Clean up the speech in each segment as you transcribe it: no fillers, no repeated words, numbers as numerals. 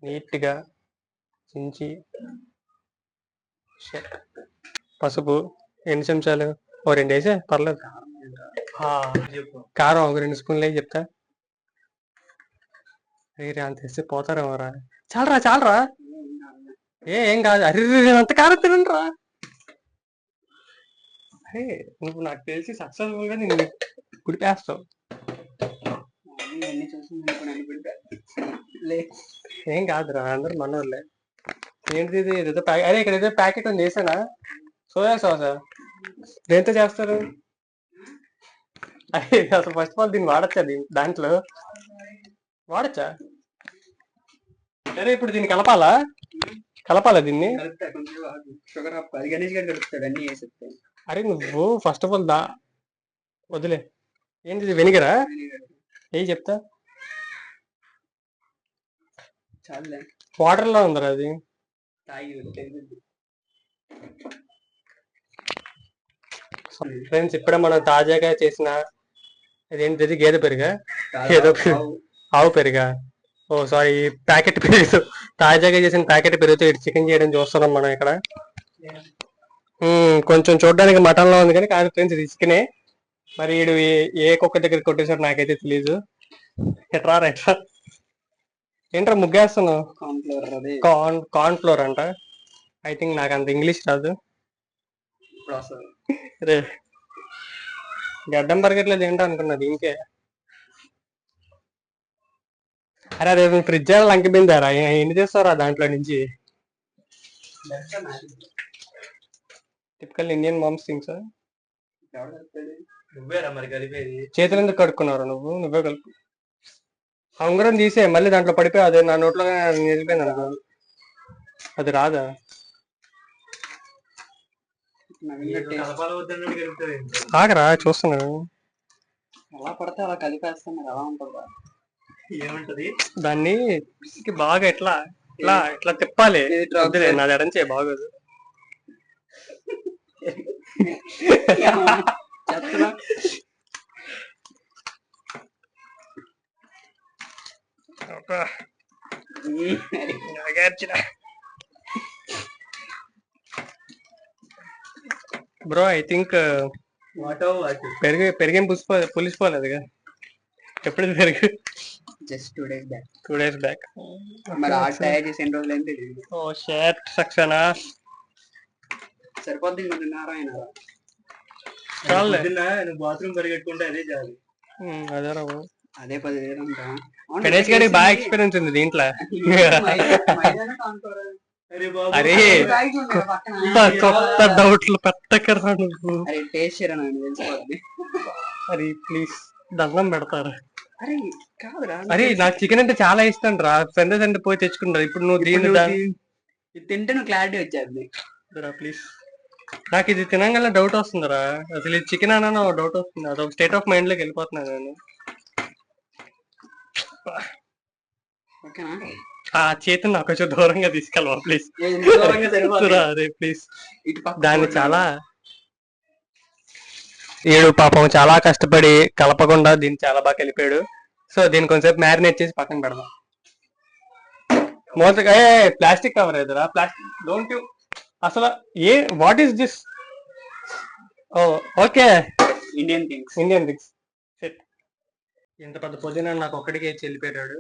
నీట్గా చించి పసుపు ఎన్ని చెంచాలు? ఓ 2 వేసే పర్లేదు. కారం ఒక 2 స్పూన్లు చెప్తా. రే అంత వేస్తే పోతారేమోరా. చాలరా ఏం కాదు. అరే అంత కారం తినండి రా. అరే నువ్వు నాకు తెలిసి సక్సెస్ఫుల్ గా నేను కుడిపేస్తావు. ఏం కాదురా, అందరు మనోళ్ళే. ఏంటిది ఇది? ఏదో అరే ఇక్కడ ఏదో ప్యాకెట్ ఉంది, వేసానా? సోయా సాసా దేంతో చేస్తారు? అరే అసలు ఫస్ట్ ఆఫ్ ఆల్ దీన్ని వాడచ్చా? దాంట్లో వాడచ్చా? సరే ఇప్పుడు దీన్ని కలపాలా దీన్ని? అరే నువ్వు ఫస్ట్ ఆఫ్ ఆల్ వదిలే. ఏంటిది వెనిగరా? ఏ చెప్తా. వాటర్ లో ఉందరా అది. ఫ్రెండ్స్ ఇప్పుడే మనం తాజాగా చేసిన అదేంటిది గేదె పెరుగా, ఏదో ఆవు పెరుగా, ఓ సారీ ప్యాకెట్ పెరుగు, తాజాగా చేసిన ప్యాకెట్ పెరుగుతో ఇటు చికెన్ చేయడం చూస్తున్నాం మనం ఇక్కడ. కొంచెం చూడడానికి మటన్ లో ఉంది కానీ కాదు ఫ్రెండ్స్, ఇది చికెనే. మరి వీడు ఏ కుక్క దగ్గర కొట్టేసాడు నాకైతే తెలీదు. ఎట్రా ఏంట్రా ముగ్గేస్తున్నావు? కార్న్ ఫ్లోర్ అంట. ఐ థింక్ నాకు అంత ఇంగ్లీష్ రాదు. రే గడ్డం బరగట్లేదు ఏంటో అనుకున్నది ఇంకే. అరే అదే ఫ్రిడ్జ్ లంకిపోయిందారా, ఎన్ని చేస్తారా దాంట్లో నుంచి? Typical Indian moms things. నువ్వేరా మరి కలిపేది? చేతులు ఎందుకు కడుక్కున్నారా నువ్వే కలుపు. ఉంగరం తీసే మళ్ళీ దాంట్లో పడిపోయి అదే నా నోట్లో నిలిపోయింది అనుకో, అది రాదా? ఆగరా చూస్తున్నాను. ఎలా పడితే అలా కలిపేస్తున్నారు, ఎలా ఉంటుందా? ఏమంటది దాన్ని బాగా ఇట్లా ఇట్లా ఇట్లా తిప్పాలి. నాది ఎడంచే బాగోదు. బ్రో ఐ థింక్ పెరిగేం పులిసిపోలేదుగా. ఎప్పుడు పెరుగు? Just 2 days back. మరి ఆ టైర్ చేసి ఎన్ని రోజులు అయింది? ఓ షర్ట్ సక్సెనా సరిపోద్ది. నారాయణ బాత్రూమ్ పరిగెట్టుకుంటే అదే చాలు. అదే రావు, అదే 10,000 అంట. గణేష్ గారికి బాగా ఎక్స్పీరియన్స్ ఉంది దీంట్లో. అరే కొత్త డౌట్లు పెట్టకరా నువ్వు. అరే ప్లీజ్ దండం పెడతారు. అరే నాకు చికెన్ అంటే చాలా ఇష్టం రా. ఫ్రెండ్స్ అంటే పోయి తెచ్చుకుంటారు. ఇప్పుడు నువ్వు దీన్ని తింటే నువ్వు క్లారిటీ వచ్చేది ప్లీజ్. నాకు ఇది తినగల డౌట్ వస్తుందిరా. అసలు ఇది చికెన్ అన్న డౌట్ వస్తుంది. అదొక స్టేట్ ఆఫ్ మైండ్ లోకి వెళ్ళిపోతున్నాను నేను. ఆ చేతిని నాకు కొంచెం దూరంగా తీసుకెళ్ళవా ప్లీజ్? అదే ప్లీజ్. దాన్ని చాలా ఏడు పాపం చాలా కష్టపడి కలపకుండా దీన్ని చాలా బాగా కలిపాడు. సో దీన్ని కొంచెంసేపు మ్యారినేట్ చేసి పక్కన పెడదాం. మోతగా ప్లాస్టిక్ కవర్ ఏదరా? ప్లాస్టిక్ డోంట్ యూ అసలు ఏ what is this? Oh okay Indian things. ఇంత పెద్ద పుదీనా నాకు ఒక్కడికే చెల్లిపోయాడు.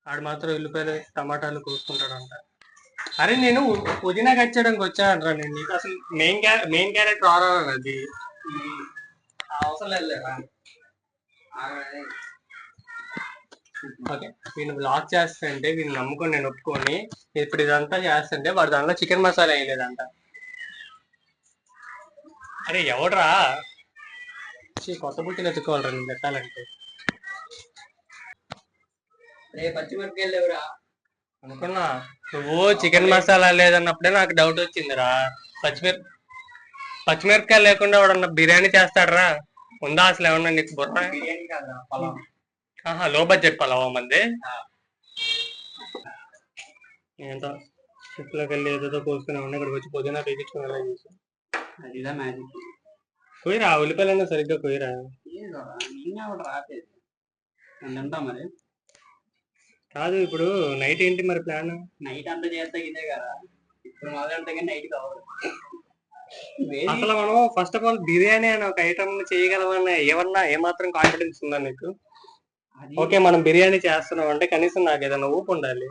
ఆడు మాత్రం ఉల్లిపాయలు టమాటాలు కోసుకుంటాడంట. అరే నేను పుదీనా కట్ చేయడానికి వచ్చానంటారా నేను. నీకు అసలు మెయిన్ క్యారెక్టర్ ఆరాలి అది అవసరం లేదు. ఓకే వీళ్ళు బ్లాక్ చేస్తుంటే వీళ్ళు నమ్ముకొని నేను ఒప్పుకొని ఇప్పుడు ఇదంతా చేస్తుంటే వాడు దాంట్లో చికెన్ మసాలా వేయలేదంట. అరే ఎవడ్రా కొత్త బుట్టిని ఎత్తుకోవాలరా నేను పెట్టాలంటే. పచ్చిమిరపకాయలు లేవురా అనుకున్నా. నువ్వు చికెన్ మసాలా లేదన్నప్పుడే నాకు డౌట్ వచ్చిందిరా. పచ్చిమిరపకాయలు లేకుండా వాడన్నా బిర్యానీ చేస్తాడరా? ఉందా అసలు ఏమన్నా నీకు బుర్ర? లో బడ్జెట్ పలావా మంది. ఏంటో షిప్లోకి వెళ్ళి ఏదో కోసుకుని ఉన్నా ఇక్కడికి వచ్చి పుదీనా పీకించుకుని ఎలా చేసాం. అదిదా మ్యాజిక్. కొయ్యరా ఉల్లిపాయలన్నా సరిగ్గా కొయ్యరా. తింటా మరి కాదు ఇప్పుడు నైట్ ఏంటి మరి ప్లాన్? నైట్ అంతా చేస్తా ఇదే కదా, ఇప్పుడు మొదలెడతా కానీ నైట్ కావాలి. అసలు మనం ఫస్ట్ ఆఫ్ ఆల్ బిర్యానీ అని ఒక ఐటమ్ చేయగలమని ఏమాత్రం కాన్ఫిడెన్స్ ఉందా నీకు? ఓకే మనం బిర్యానీ చేస్తున్నాం అంటే కనీసం నాకు ఏదైనా ఊపు ఉండాలి.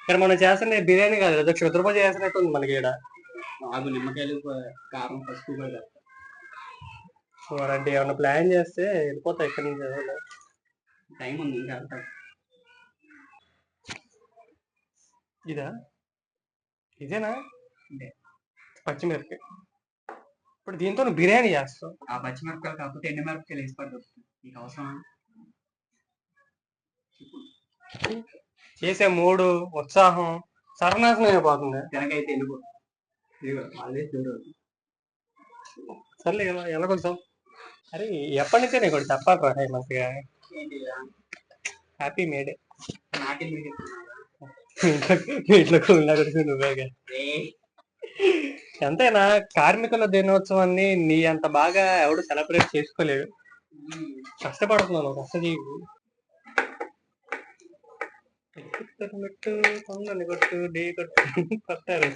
ఇక్కడ మనం చేస్తున్న బిర్యానీ కాదు కదా, క్షుద్రపూజ చేసినట్టు ఉంది మనకి ఇక్కడ. ఆగు, నిమ్మకాయలు కారం పసుపు కూడా అంటే ఏమన్నా ప్లాన్ చేస్తే వెళ్ళిపోతాయి ఎక్కడి నుంచి. టైం ఉంది ఇంకా. ఇదేనా పచ్చిమిరపకాయ? ఇప్పుడు దీంతో బిర్యానీ చేస్తావు? ఆ పచ్చిమిరపకాయలు కాకపోతే ఎండుమిరపకాయలు వేసి పడుతుంది. నీకు అవసరం చేసే మూడు ఉత్సాహం సర్వనాశనం అయిపోతుంది. వెనకైతే వెళ్ళిపో. సర్లే ఎలా కొంచెం. అరే ఎప్పటి నుంచే నేను కూడా చెప్పాలి మంచిగా. Happy May Day. ఇంట్లో నువ్వేగా. ఎంతైనా కార్మికుల దినోత్సవాన్ని నీ అంత బాగా ఎవడు సెలబ్రేట్ చేసుకోలేడు. కష్టపడుతున్నాను కష్టజీవి. కొట్టారు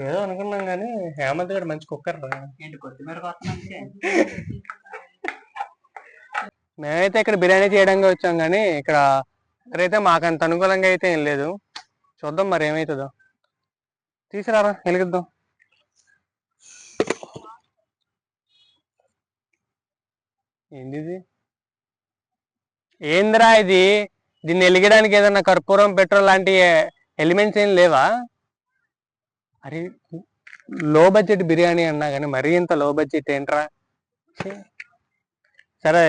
ఏదో అనుకున్నాం కానీ హేమంత్ గారు మంచి కుక్కర్ రా. మేమైతే ఇక్కడ బిర్యానీ చేయడానికి వచ్చాం కానీ ఇక్కడ అయితే మాకంత అనుకూలంగా అయితే ఏం లేదు. చూద్దాం మరి ఏమవుతుందో. తీసుకురారా వెలిగిద్దాం. ఏంది ఏందిరా ఇది? దీన్ని వెలిగడానికి ఏదన్నా కర్పూరం పెట్రోల్ లాంటి ఎలిమెంట్స్ ఏం లేవా? అరే లో బడ్జెట్ బిర్యానీ అన్నా కానీ మరీ ఇంత లో బడ్జెట్ ఏంట్రా? సరే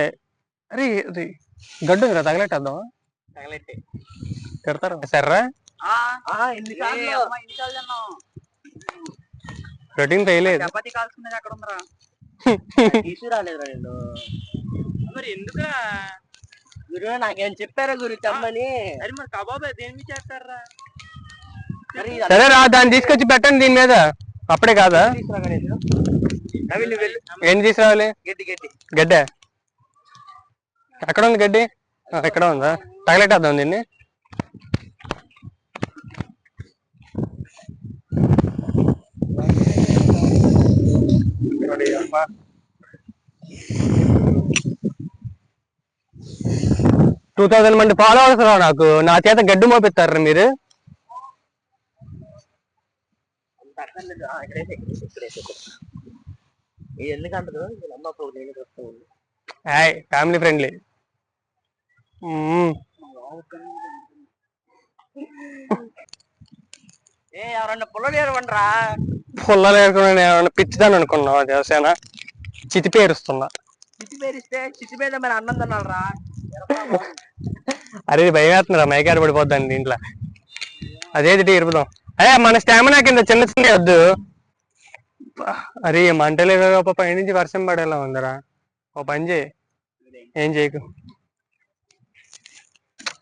అరే గడ్డు కదా తగలెట్టేద్దామా? తగలెట్టే తిడతారు సర్రా. రొటీన్ తేయలేదు. గురు నాకేం చెప్పారా గురు తెమ్మని? అది మరి కబాబ్ దేని చేస్తారా? సరే రా దాన్ని తీసుకొచ్చి పెట్టండి దీని మీద. అప్పుడే కాదా? ఏంటి తీసుకురావాలి? గడ్డ ఎక్కడ ఉంది? గడ్డి ఎక్కడ ఉందా? తగలెట్టేద్దాం దీన్ని. అమ్మా 2000 మంది ఫాలోవర్స్ రా నాకు. నా చేత గడ్డు మోపిస్తారా మీరు? Family friendly. ఎవరన్నా పుల్లలు ఏరుకుంటారా? పుల్లలు ఏరుకున్నా ఏమన్నా పిచ్చిదాన్ని అనుకున్నావా? దేవసేన చితి పేరుస్తున్నా. చితి పేరిస్తే చితి మీద మరి అన్నం తినాలరా. అరే భయం వేస్తుందిరా, మైకాడ పడిపోద్దాన్ని దీంట్లో. అదేది ఇరుపుదాం. అయ్యా మన స్టామినా కింద చిన్న చిన్న వద్దు. అరే మంటలే పైనుంచి వర్షం పడేలా ఉందిరా. ఓ పని చేయి, ఏం చేయకు.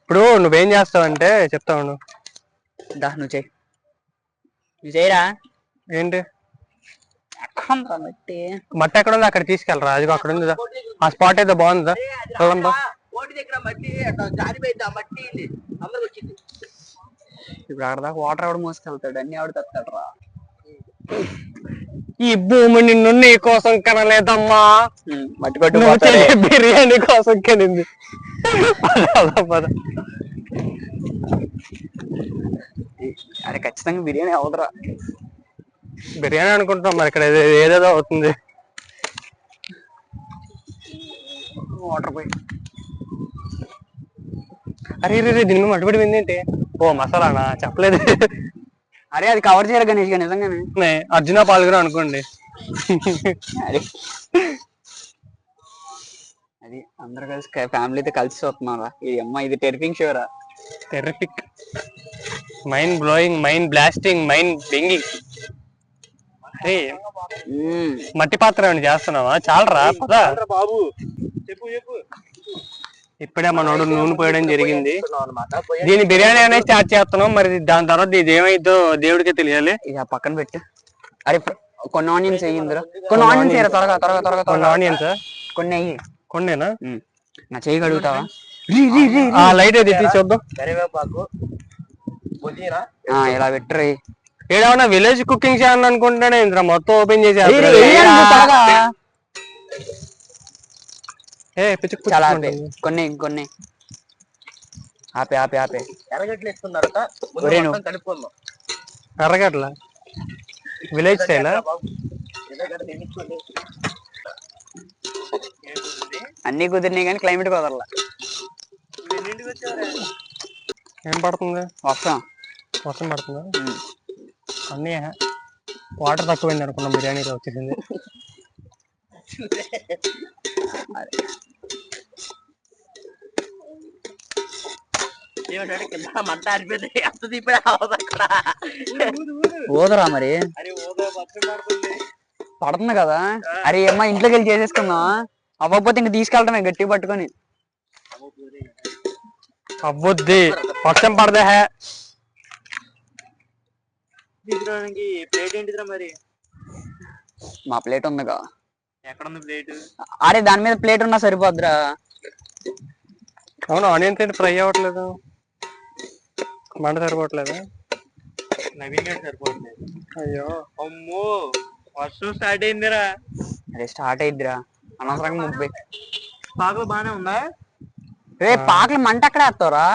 ఇప్పుడు నువ్వేం చేస్తావంటే చెప్తావు. నువ్వు చేయరా. ఏంటి మట్టి ఎక్కడ ఉంది? అక్కడ తీసుకెళ్ళరా. అది అక్కడ ఉంది. ఆ స్పాట్ అయితే బాగుందా? ఇప్పుడు అక్కడ దాకా వాటర్ ఎవడు మోసుకెళ్తాడు? అన్ని ఎవడు తెస్తాడు రా. ఈ భూమి నిన్ను నీ కోసం కనలేదమ్మా, మట్టి పట్టు బిర్యానీ కోసం కనింది. అరే ఖచ్చితంగా బిర్యానీ అవుదరా. బిర్యానీ అనుకుంటున్నాం మరి ఇక్కడ ఏదేదో అవుతుంది. వాటర్ పోయి అరే రే దీని మీద మట్టుబడిపోయింది ఏంటి? ఓ మసాలానా? చెప్పలేదు. అరే అది కవర్ చేయాలి గణేష్ గా నిజంగానే. అర్జున పాల్గొన అనుకోండి. అది అందరు కలిసి ఫ్యామిలీతో కలిసి వస్తున్నారా? ఇది అమ్మ ఇది టెరిఫింగ్ షోరా. Terrific, mind blowing, mind blasting, mind banging. అరే మట్టి పాత్ర ఏమైనా చేస్తున్నావా? చాలరా పదా బాబు. చెప్పు చెప్పు. ఇప్పుడే మనోడు నూనె పోయడం జరిగింది. దీని బిర్యానీ అనేది స్టార్ట్ చేస్తున్నాం. మరి దాని తర్వాత ఇది ఏమైందో దేవుడికే తెలియాలి. ఇక పక్కన పెట్టు. అరే కొన్ని ఆనియన్స్ అయ్యిందిరా. కొన్ని ఆనియన్స్ త్వరగా త్వరగా త్వరగా. కొన్ని ఆనియన్స్ కొన్ని అయ్యి. కొన్నేనా? నా చేయి కడుగుతావా? లైట్ అయితే తీసి చూద్దాం. కరివేపాకు, పుదీనా, ఇలా పెట్టరు. ఏడవన్నా విలేజ్ కుకింగ్ ఛానల్ అనుకుంటానే ఇంద్ర మొత్తం ఓపెన్ చేసి చాలా కొన్ని ఆపే ఎర్రగడ్డలు వేసుకున్నారట. కలుపుకుందాం. ఎర్రగడ్ల విలేజ్ స్టైల్ అన్ని కుదిరినాయి కానీ క్లైమేట్ కుదరలా. ఏం పడుతుంది? వర్షం పడుతుందా? అన్నీ వాటర్ తక్కువైంది అనుకున్నాం, బిర్యానీలో వచ్చేసింది. ఓదరా మరి పడుతుంది కదా. అరే అమ్మా ఇంట్లోకి వెళ్ళి చేసేసుకుందాం. అవ్వకపోతే ఇంక తీసుకెళ్ళటమే గట్టి పట్టుకొని. అవ్వద్ది, వర్షం పడదే. ప్లేట్ ఏంటిదిరా మరి? మా ప్లేట్ ఉందిగా. ఎక్కడ ఉంది ప్లేట్? అరే దాని మీద ప్లేట్ ఉన్నా సరిపోద్దిరా. అవును, ఆనియన్స్ ఏంటి ఫ్రై అవ్వట్లేదు? మంట సరిపోవట్లేదు. నవీన్ గారు సరిపోవట్లేదు. అయ్యో అమ్మో, వర్షం స్టార్ట్ అయిందిరా. అరే స్టార్ట్ అయిద్దిరా. అనవసరంగా 30 పాకలు బానే ఉందా? రే పాకలు మంట అక్కడే వేస్తావురా.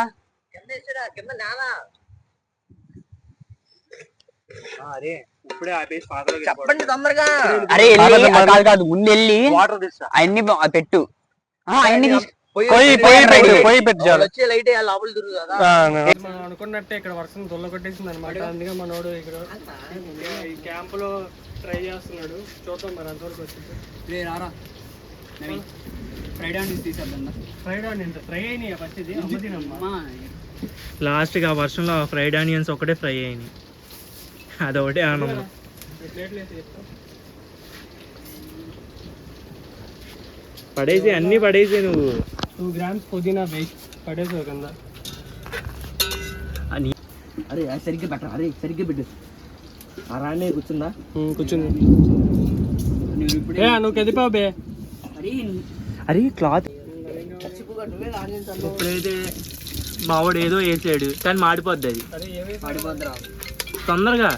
అరే ఇప్పుడే ఆపేసి పాకలు చెప్పండి తొందరగా. అరే కాదు ముందు వెళ్ళి వాటర్ తెస్తా. అవన్నీ పెట్టు. అవన్నీ మనం అనుకున్నట్టే ఇక్కడ వర్షం దొల్ల కొట్టేసింది అనమాట. అందుకే మనోడు ఇక్కడ ఈ క్యాంప్ లో ట్రై చేస్తున్నాడు. చూద్దాం మరి అంతవరకు వచ్చింది. ఫ్రై అయినాయి ఫస్ట్. ఇది లాస్ట్ గా వర్షంలో ఫ్రైడ్ ఆనియన్స్ ఒకటే ఫ్రై అయినాయి. అదొకటే ఆనందం. పడేసి అన్ని పడేసి నువ్వు 2 grams పుదీనా వేస్ట్ పడేసావు కింద. అరే సరిగ్గా పెట్ట. అరే సరిగ్గా పెట్టు. ఆ రాణి కూర్చుందా? కూర్చుంది. నువ్వు కదిపావు బే. అరే క్లాత్ ఇప్పుడైతే మావాడు ఏదో వేసాడు కానీ మాడిపోద్ది. అది తొందరగా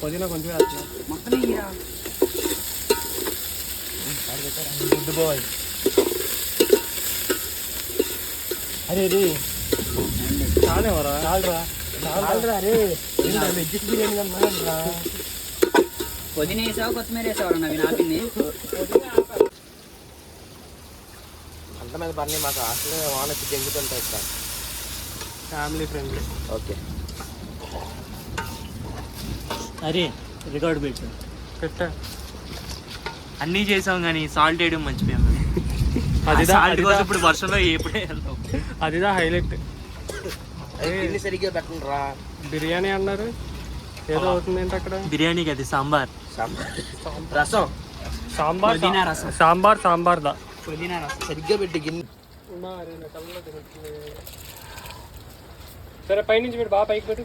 పుదీనా కొంచెం వేస్తున్నా. Good boy. అరే రే చాలేవరా? చాలరా. అరే వెజ్ బిర్యానీ కన్నా పుదీనా వేసావు, కొత్తిమీర వేసావు నవీన్ ఆపింది. అంత మీద పని మాకు అసలు వానొచ్చి పెంచుతుంటాయి సార్. Family friendly. ఓకే అరే రికార్డు పెట్టా. అన్నీ చేసాం కానీ సాల్ట్ వేయడం మర్చిపోయాం. ఇప్పుడు వర్షంలో ఎప్పుడే అదిదా హైలైట్. సరిగ్గా పెట్టండి రా. బిర్యానీ అన్నారు, ఏదో అవుతుంది ఏంటి అక్కడ? బిర్యానీకి అది సాంబార్. రసం సాంబార్ రసం. సాంబార్ దా పుదీనా రసం సరిగ్గా పెట్టి గిన్నె. సరే పైనుంచి పెట్టు, బాగా పైకి పెట్టు.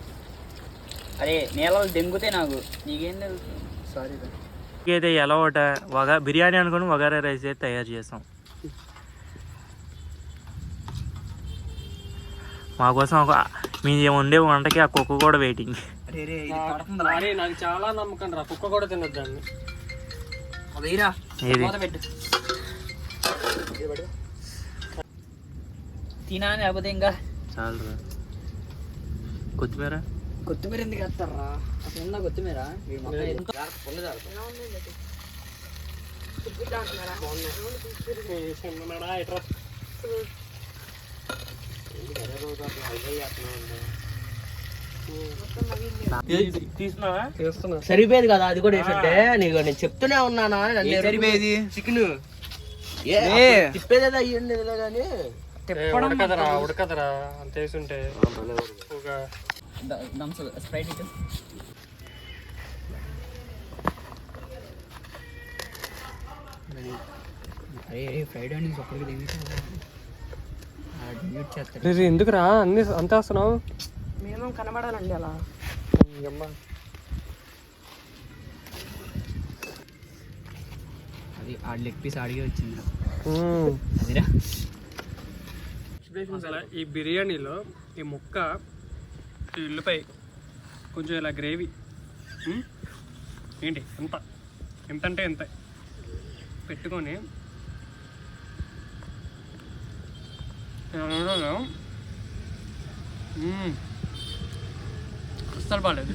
అరే నీళ్ళలో దెంగుతే నాకు నీకేం తెలుస్తుంది. సారీ అయితే ఎలా ఒకట బిర్యానీ అనుకుని వగారా రైస్ అయితే తయారు చేసాం. మా కోసం మీ వండే వంటకి ఆ కుక్క కూడా వెయిటింగ్. నాకు చాలా నమ్మకం రా, కుక్క కూడా తినొద్దండి. తినా లేకపోతే ఇంకా చాలు. కొత్తిమీర ఎందుకు వేస్తారా? అసలు ఉందా కొత్తిమీర? సరిపోయేది కదా అది కూడా వేసంటే. నీకు నేను చెప్తూనే ఉన్నానా సరిపోయేది చికెన్ తిప్పేదా అయ్యింది కానీ ఉడకదరా అంత వేసుంటే. స్ప్రైట్ ఇటు. అరే ఫ్రైడ్ ఆనియన్స్ ఒక్కడికి మ్యూట్ చేస్తారు. ఎందుకురా అన్ని అంత వస్తున్నావు? మేము కనబడాలండి అలా. అది ఆ లెగ్ పీస్ అడిగి వచ్చింది. అదిరా అసలు ఈ బిర్యానీలో ఈ ముక్క, ఈ ఉల్లిపాయ, కొంచెం ఇలా గ్రేవీ ఏంటి ఎంత అంటే ఎంత పెట్టుకొని అస్సలు బాగాలేదు.